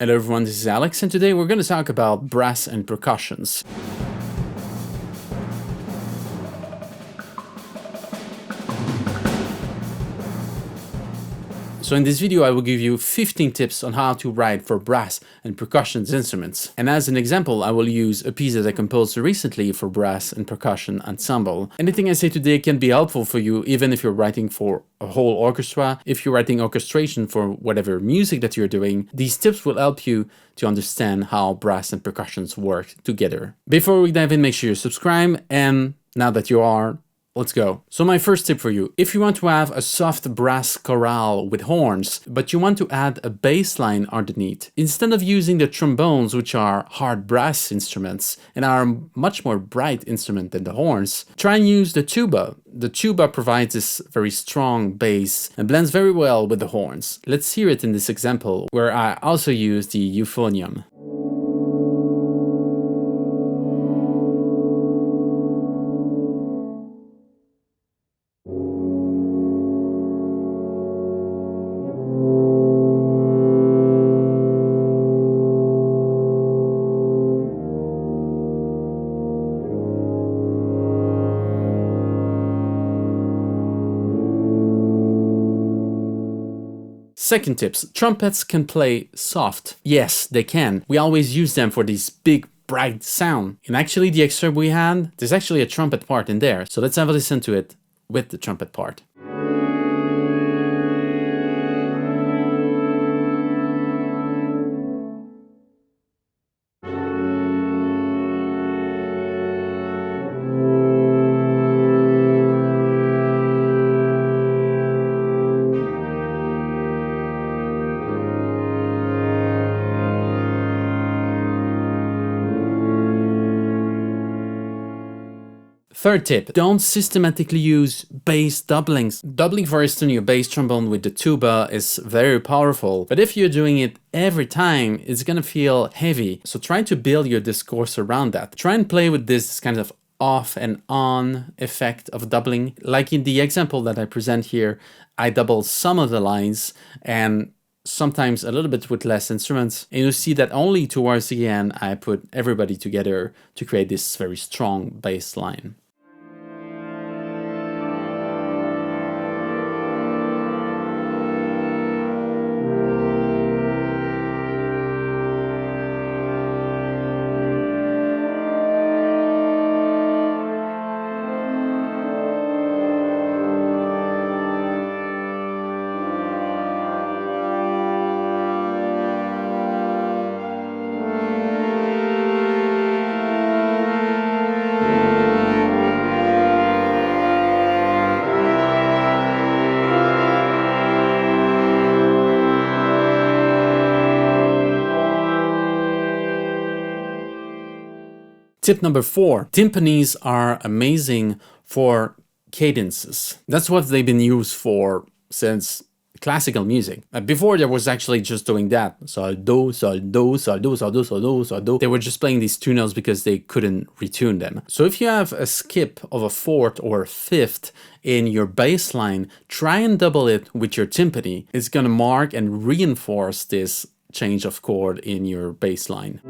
Hello everyone, this is Alex, and today we're going to talk about brass and percussions. So in this video I will give you 15 tips on how to write for brass and percussion instruments. And as an example I will use a piece that I composed recently for brass and percussion ensemble. Anything I say today can be helpful for you even if you're writing for a whole orchestra. If you're writing orchestration for whatever music that you're doing, these tips will help you to understand how brass and percussions work together. Before we dive in, make sure you subscribe, and now that you are, let's go. So my first tip for you, if you want to have a soft brass chorale with horns, but you want to add a bass line underneath, instead of using the trombones, which are hard brass instruments and are a much more bright instrument than the horns, try and use the tuba. The tuba provides this very strong bass and blends very well with the horns. Let's hear it in this example, where I also use the euphonium. Second tips, trumpets can play soft. Yes, they can. We always use them for this big, bright sound. And actually the excerpt we had, there's actually a trumpet part in there. So let's have a listen to it with the trumpet part. Third tip, don't systematically use bass doublings. Doubling, for instance, your bass trombone with the tuba is very powerful, but if you're doing it every time, it's gonna feel heavy. So try to build your discourse around that. Try and play with this kind of off and on effect of doubling. Like in the example that I present here, I double some of the lines and sometimes a little bit with less instruments, and you'll see that only towards the end I put everybody together to create this very strong bass line. Tip number 4, timpanis are amazing for cadences. That's what they've been used for since classical music. Before there was actually just doing that. Sol, do, sol, do, sol, do, sol, do, sol, do, sol, do. They were just playing these two notes because they couldn't retune them. So if you have a skip of a fourth or a fifth in your bass line, try and double it with your timpani. It's gonna mark and reinforce this change of chord in your bass line.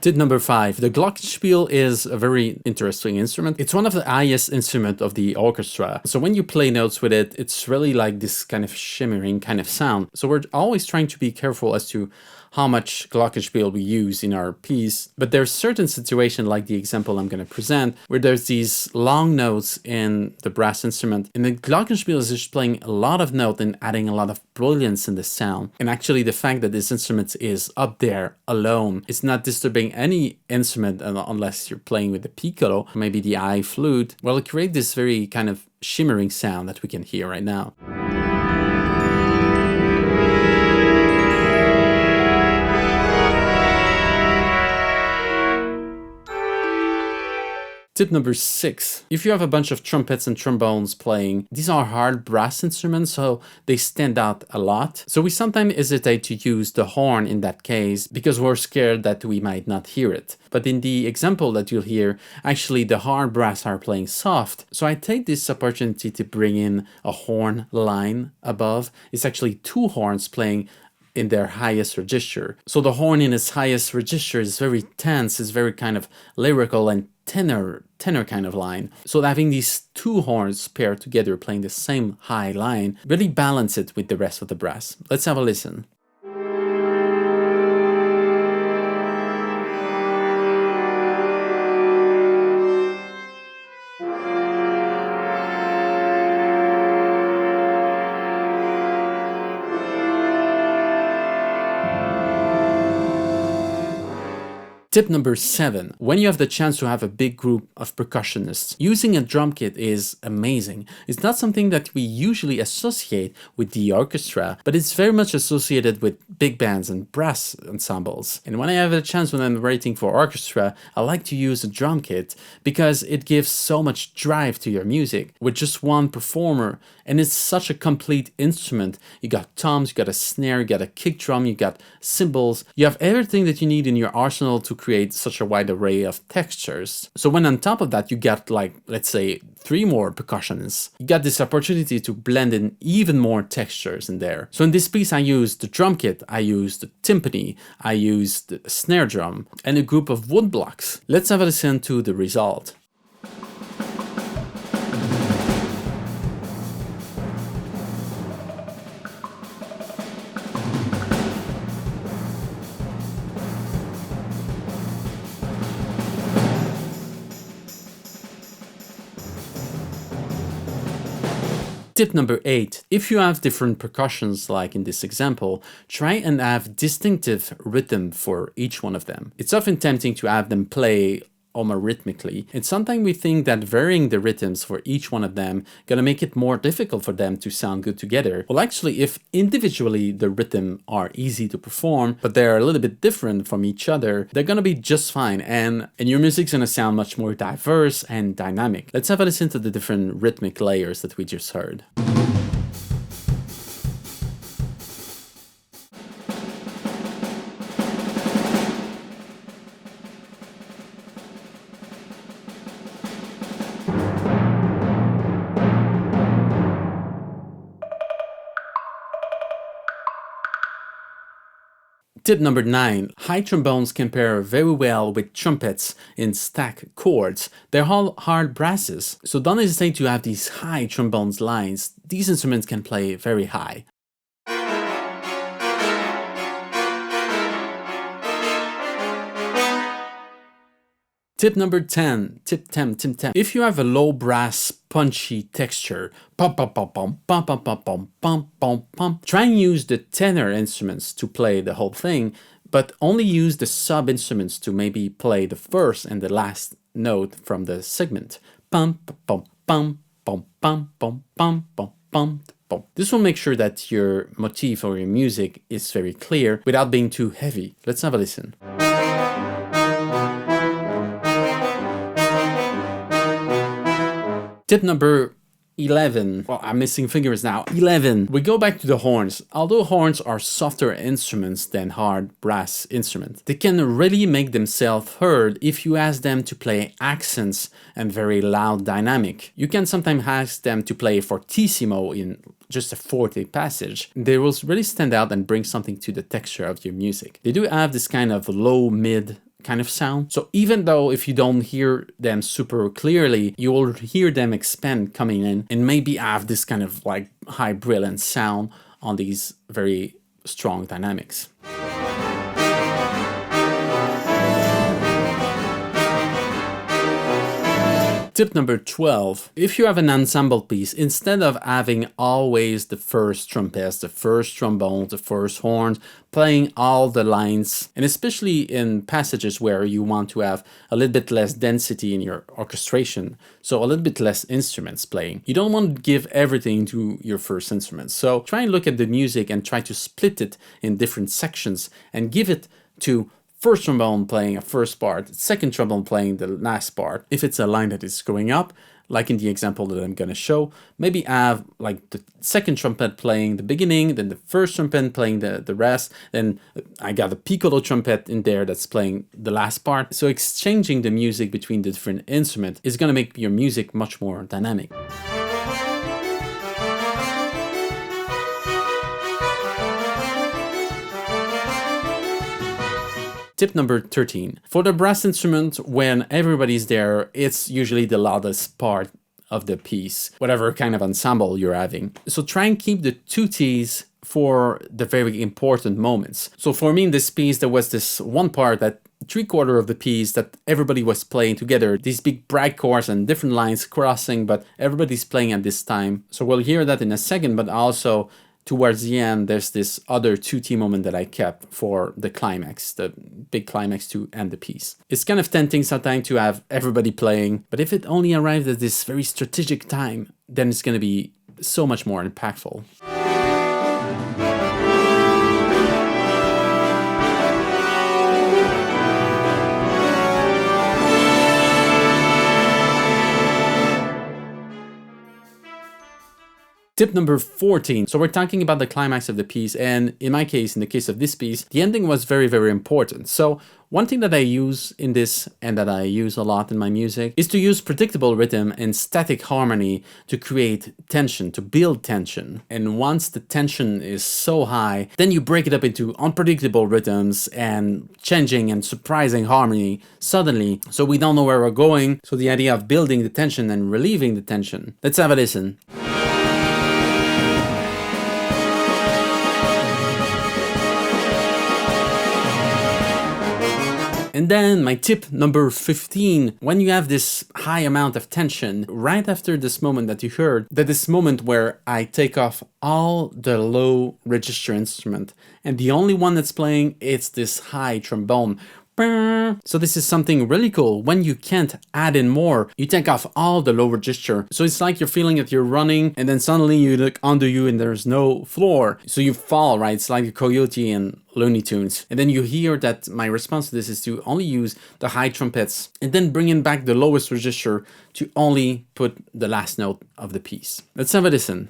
Tip number 5. The Glockenspiel is a very interesting instrument. It's one of the highest instruments of the orchestra. So when you play notes with it, it's really like this kind of shimmering kind of sound. So we're always trying to be careful as to how much Glockenspiel we use in our piece. But there's certain situations, like the example I'm going to present, where there's these long notes in the brass instrument. And the Glockenspiel is just playing a lot of notes and adding a lot of brilliance in the sound. And actually the fact that this instrument is up there alone, it's not disturbing any instrument unless you're playing with the piccolo, maybe the eye flute. Well, it creates this very kind of shimmering sound that we can hear right now. Tip number 6. If you have a bunch of trumpets and trombones playing, these are hard brass instruments, so they stand out a lot. So we sometimes hesitate to use the horn in that case because we're scared that we might not hear it. But in the example that you'll hear, actually the hard brass are playing soft. So I take this opportunity to bring in a horn line above. It's actually two horns playing in their highest register. So the horn in its highest register is very tense, is very kind of lyrical and tenor kind of line. So having these two horns paired together playing the same high line really balance it with the rest of the brass. Let's have a listen. Tip number 7. When you have the chance to have a big group of percussionists, using a drum kit is amazing. It's not something that we usually associate with the orchestra, but it's very much associated with big bands and brass ensembles. And when I have a chance when I'm writing for orchestra, I like to use a drum kit because it gives so much drive to your music with just one performer, and it's such a complete instrument. You got toms, you got a snare, you got a kick drum, you got cymbals. You have everything that you need in your arsenal to create such a wide array of textures. So when on top of that you got, like, let's say 3 more percussionists, you got this opportunity to blend in even more textures in there. So in this piece I used the drum kit, I used the timpani, I used the snare drum and a group of wood blocks. Let's have a listen to the result. Tip number 8. If you have different percussions like in this example, try and have distinctive rhythm for each one of them. It's often tempting to have them play almost rhythmically, and sometimes we think that varying the rhythms for each one of them gonna make it more difficult for them to sound good together. Well, actually, if individually the rhythm are easy to perform, but they're a little bit different from each other, they're gonna be just fine, and your music's gonna sound much more diverse and dynamic. Let's have a listen to the different rhythmic layers that we just heard. Tip number 9. High trombones can pair very well with trumpets in stack chords. They're all hard brasses, so don't hesitate to have these high trombones lines. These instruments can play very high. Tip number 10. Tip 10. If you have a low brass punchy texture, pum pum pum pum pum pum pum pum pum pum pum, try and use the tenor instruments to play the whole thing, but only use the sub instruments to maybe play the first and the last note from the segment. Pum pum pum pum pum pum pum pum pum. This will make sure that your motif or your music is very clear without being too heavy. Let's have a listen. Tip number 11. Well, I'm missing fingers now. 11. We go back to the horns. Although horns are softer instruments than hard brass instruments, they can really make themselves heard if you ask them to play accents and very loud dynamic. You can sometimes ask them to play fortissimo in just a forte passage. They will really stand out and bring something to the texture of your music. They do have this kind of low mid kind of sound. So even though if you don't hear them super clearly, you will hear them expand coming in and maybe have this kind of like high brilliant sound on these very strong dynamics. Tip number 12. If you have an ensemble piece, instead of having always the first trumpets, the first trombones, the first horns, playing all the lines, and especially in passages where you want to have a little bit less density in your orchestration, so a little bit less instruments playing, you don't want to give everything to your first instrument. So try and look at the music and try to split it in different sections and give it to first trombone playing a first part, second trombone playing the last part. If it's a line that is going up, like in the example that I'm going to show, maybe I have like the second trumpet playing the beginning, then the first trumpet playing the rest, then I got a piccolo trumpet in there that's playing the last part. So exchanging the music between the different instruments is going to make your music much more dynamic. Tip number 13. For the brass instrument, when everybody's there, it's usually the loudest part of the piece, whatever kind of ensemble you're having. So try and keep the tuttis for the very important moments. So for me in this piece, there was this one part that 3/4 of the piece that everybody was playing together, these big bright chords and different lines crossing, but everybody's playing at this time. So we'll hear that in a second, but also towards the end, there's this other tutti moment that I kept for the climax, the big climax to end the piece. It's kind of tempting sometimes to have everybody playing, but if it only arrives at this very strategic time, then it's going to be so much more impactful. Tip number 14. So we're talking about the climax of the piece, and in my case, in the case of this piece, the ending was very, very important. So one thing that I use in this, and that I use a lot in my music, is to use predictable rhythm and static harmony to create tension, to build tension. And once the tension is so high, then you break it up into unpredictable rhythms and changing and surprising harmony suddenly, so we don't know where we're going. So the idea of building the tension and relieving the tension. Let's have a listen. And then my tip number 15, when you have this high amount of tension, right after this moment that you heard, that this moment where I take off all the low register instrument, and the only one that's playing, it's this high trombone. So this is something really cool. When you can't add in more, you take off all the low register. So it's like you're feeling that you're running and then suddenly you look under you and there's no floor. So you fall, right? It's like a coyote in Looney Tunes. And then you hear that my response to this is to only use the high trumpets and then bringing back the lowest register to only put the last note of the piece. Let's have a listen.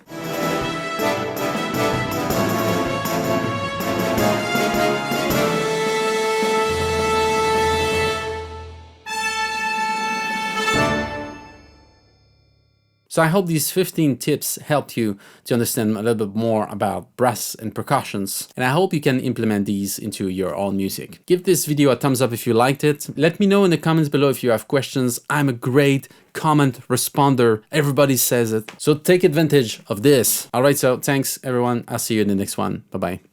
So I hope these 15 tips helped you to understand a little bit more about brass and percussions, and I hope you can implement these into your own music. Give this video a thumbs up if you liked it. Let me know in the comments below if you have questions. I'm a great comment responder. Everybody says it. So take advantage of this. All right, so thanks everyone. I'll see you in the next one. Bye-bye.